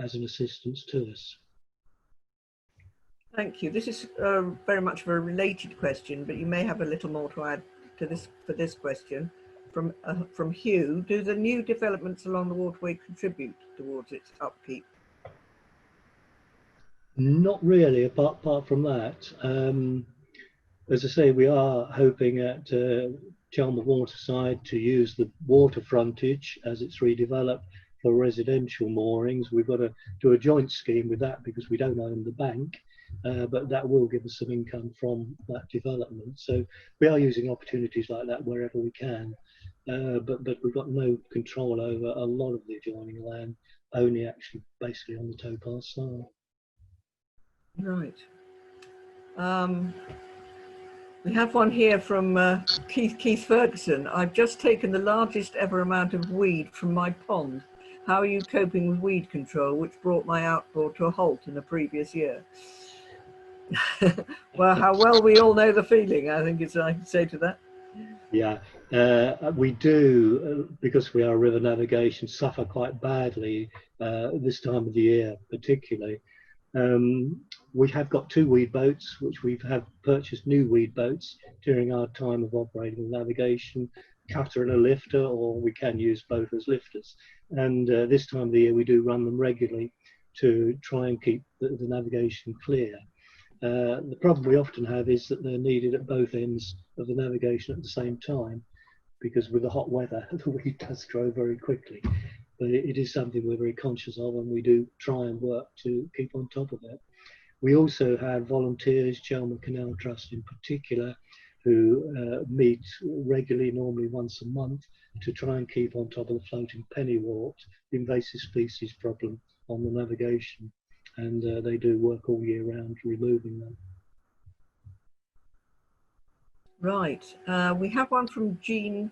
as an assistance to us.
Thank you. This is very much of a related question, but you may have a little more to add to this for this question from Hugh. Do the new developments along the waterway contribute towards its upkeep?
Not really, apart from that. As I say, we are hoping at Chelmer Waterside to use the water frontage as it's redeveloped for residential moorings. We've got to do a joint scheme with that because we don't own the bank, but that will give us some income from that development. So we are using opportunities like that wherever we can, but we've got no control over a lot of the adjoining land, only actually basically on the towpath side.
Right. We have one here from Keith Ferguson. I've just taken the largest ever amount of weed from my pond. How are you coping with weed control, which brought my outboard to a halt in the previous year? Well, how well we all know the feeling, I think I can say to that.
Yeah, we do, because we are river navigation, suffer quite badly this time of the year, particularly. Um, we have got 2 weed boats, which we have purchased new weed boats during our time of operating navigation, cutter and a lifter, or we can use both as lifters. And this time of the year, we do run them regularly to try and keep the navigation clear. The problem we often have is that they're needed at both ends of the navigation at the same time, because with the hot weather, the weed does grow very quickly. But it is something we're very conscious of, and we do try and work to keep on top of it. We also have volunteers, Chelmer Canal Trust in particular, who meet regularly, normally once a month, to try and keep on top of the floating pennywort, the invasive species problem on the navigation. And they do work all year round removing them.
Right. We have one from Jean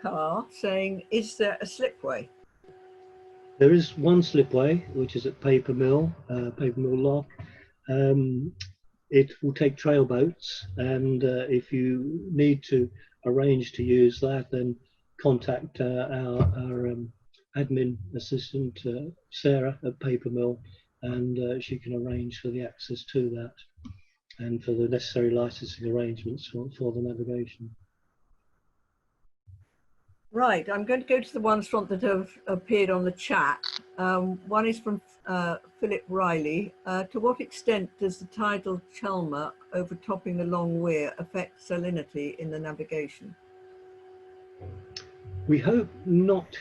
Carr saying, is there a slipway?
There is one slipway, which is at Paper Mill Lock. It will take trail boats, and if you need to arrange to use that, then contact our admin assistant, Sarah, at Paper Mill, and she can arrange for the access to that and for the necessary licensing arrangements for the navigation.
Right, I'm going to go to the ones that have appeared on the chat. One is from Philip Riley. To what extent does the tidal Chelmer overtopping the Long Weir affect salinity in the navigation?
We hope not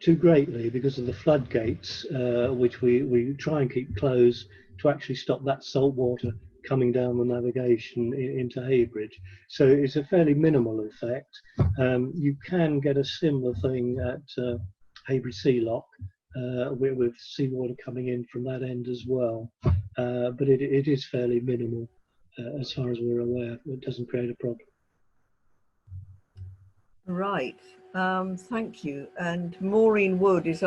too greatly, because of the floodgates, which we try and keep closed to actually stop that salt water coming down the navigation into Heybridge. So it's a fairly minimal effect. You can get a similar thing at Heybridge Sea Lock, with seawater coming in from that end as well. But it is fairly minimal as far as we're aware. It doesn't create a problem.
Right, thank you. And Maureen Wood is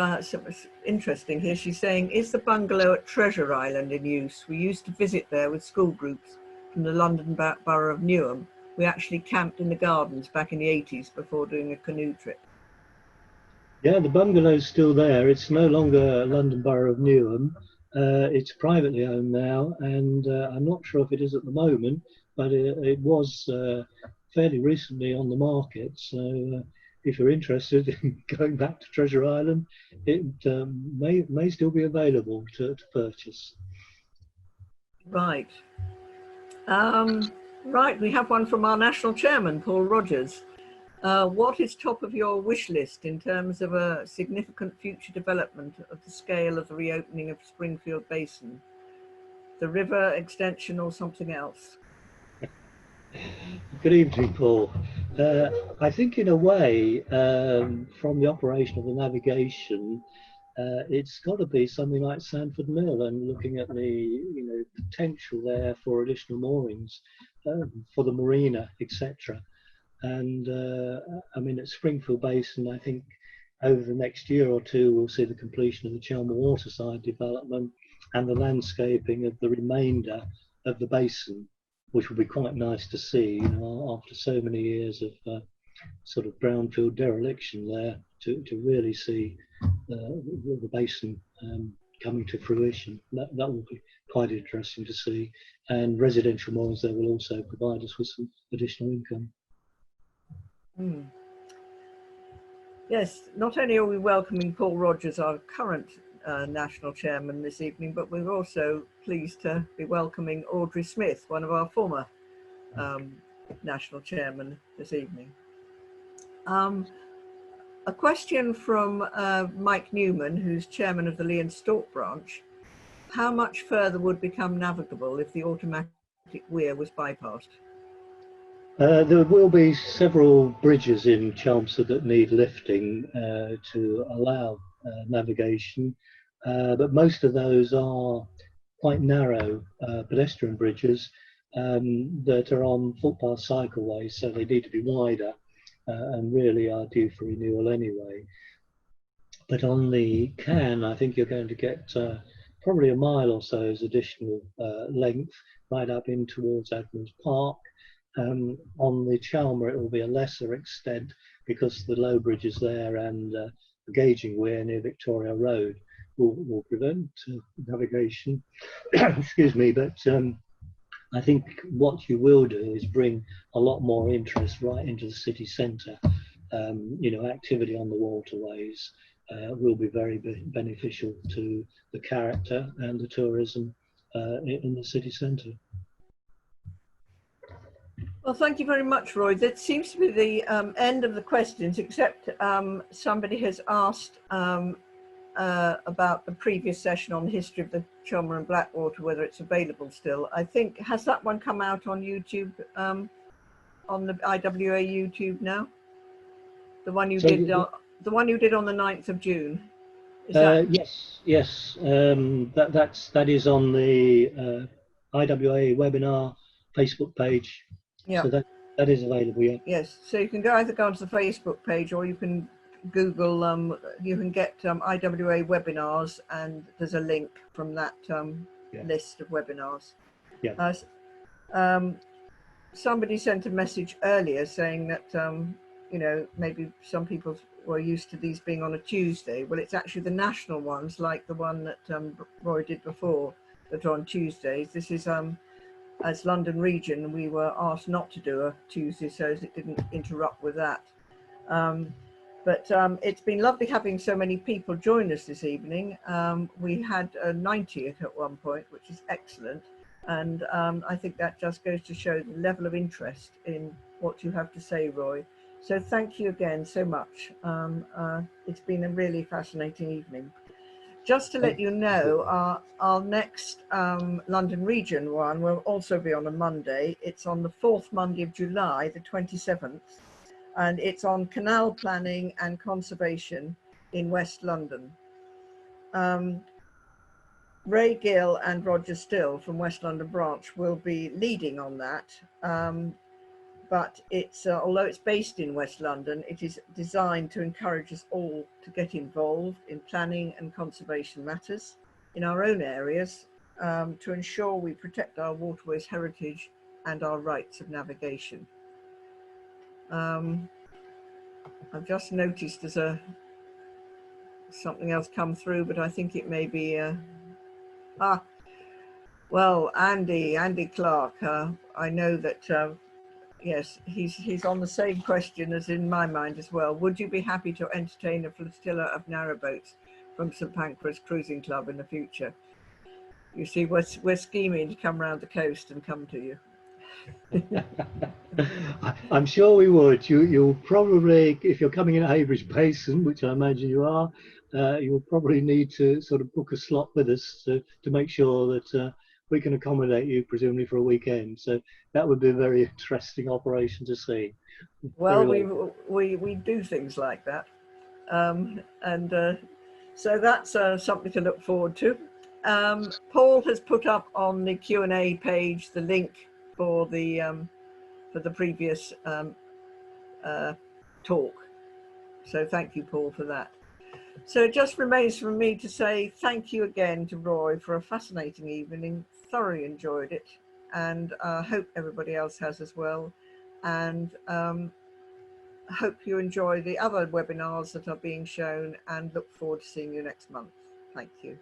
interesting here. She's saying, is the bungalow at Treasure Island in use? We used to visit there with school groups from the London Borough of Newham. We actually camped in the gardens back in the 80s before doing a canoe trip.
Yeah, the bungalow's still there. It's no longer London Borough of Newham. It's privately owned now, and I'm not sure if it is at the moment, but it was fairly recently on the market. So if you're interested in going back to Treasure Island, it may still be available to purchase.
Right. Right, we have one from our national chairman, Paul Rogers. What is top of your wish list in terms of a significant future development of the scale of the reopening of Springfield Basin? The river extension or something else?
Good evening, Paul. I think in a way, from the operation of the navigation, it's got to be something like Sandford Mill, and looking at the potential there for additional moorings for the marina, etc. And I mean, at Springfield Basin, I think over the next year or two, we'll see the completion of the Chelmer waterside development and the landscaping of the remainder of the basin, which will be quite nice to see, after so many years of sort of brownfield dereliction there, to really see the basin coming to fruition. That will be quite interesting to see. And residential moorings there will also provide us with some additional income.
Mm. Yes, not only are we welcoming Paul Rogers, our current national chairman, this evening, but we're also pleased to be welcoming Audrey Smith, one of our former national chairmen, this evening. A question from Mike Newman, who's chairman of the Lee and Stalk branch. How much further would become navigable if the automatic weir was bypassed?
There will be several bridges in Chelmsford that need lifting to allow navigation, but most of those are quite narrow pedestrian bridges that are on footpath cycleways, so they need to be wider and really are due for renewal anyway. But on the Can, I think you're going to get probably a mile or so's additional length right up in towards Admiral's Park. On the Chelmer, it will be a lesser extent because the low bridge is there, and the gauging weir near Victoria Road will prevent navigation. Excuse me, but I think what you will do is bring a lot more interest right into the city centre. You know, activity on the waterways will be very beneficial to the character and the tourism in the city centre.
Well, thank you very much, Roy. That seems to be the end of the questions, except somebody has asked about the previous session on the history of the Chelmer and Blackwater, whether it's available still. I think, has that one come out on YouTube, on the IWA YouTube now? The one you did, the one you did on the 9th of June. Is that...
Yes. That is on the IWA webinar Facebook page.
Yeah.
So that is available. Yeah.
Yes. So you can either go onto the Facebook page, or you can Google. You can get IWA webinars, and there's a link from that list of webinars.
Yeah.
Somebody sent a message earlier saying that you know, maybe some people were used to these being on a Tuesday. Well, it's actually the national ones, like the one that Roy did before, that are on Tuesdays. This is as London Region, we were asked not to do a Tuesday, so it didn't interrupt with that. But it's been lovely having so many people join us this evening. We had a 90th at one point, which is excellent. And I think that just goes to show the level of interest in what you have to say, Roy. So thank you again so much. It's been a really fascinating evening. Just to let you know, our next London Region one will also be on a Monday. It's on the 4th Monday of July, the 27th, and it's on canal planning and conservation in West London. Ray Gill and Roger Still from West London branch will be leading on that. But it's although it's based in West London, it is designed to encourage us all to get involved in planning and conservation matters in our own areas, to ensure we protect our waterways heritage and our rights of navigation. I've just noticed there's something else come through, but I think it may be well, Andy Clark. I know that yes, he's on the same question as in my mind as well. Would you be happy to entertain a flotilla of narrowboats from St Pancras Cruising Club in the future? You see, we're scheming to come round the coast and come to you.
I'm sure we would. You'll probably, if you're coming in at Heybridge Basin, which I imagine you are, you'll probably need to sort of book a slot with us to make sure that we can accommodate you, presumably for a weekend. So that would be a very interesting operation to see.
Well, we do things like that, so that's something to look forward to. Paul has put up on the Q&A page the link for the previous talk. So thank you, Paul, for that. So it just remains for me to say thank you again to Roy for a fascinating evening. Thoroughly enjoyed it, and hope everybody else has as well. And hope you enjoy the other webinars that are being shown, and look forward to seeing you next month. Thank you.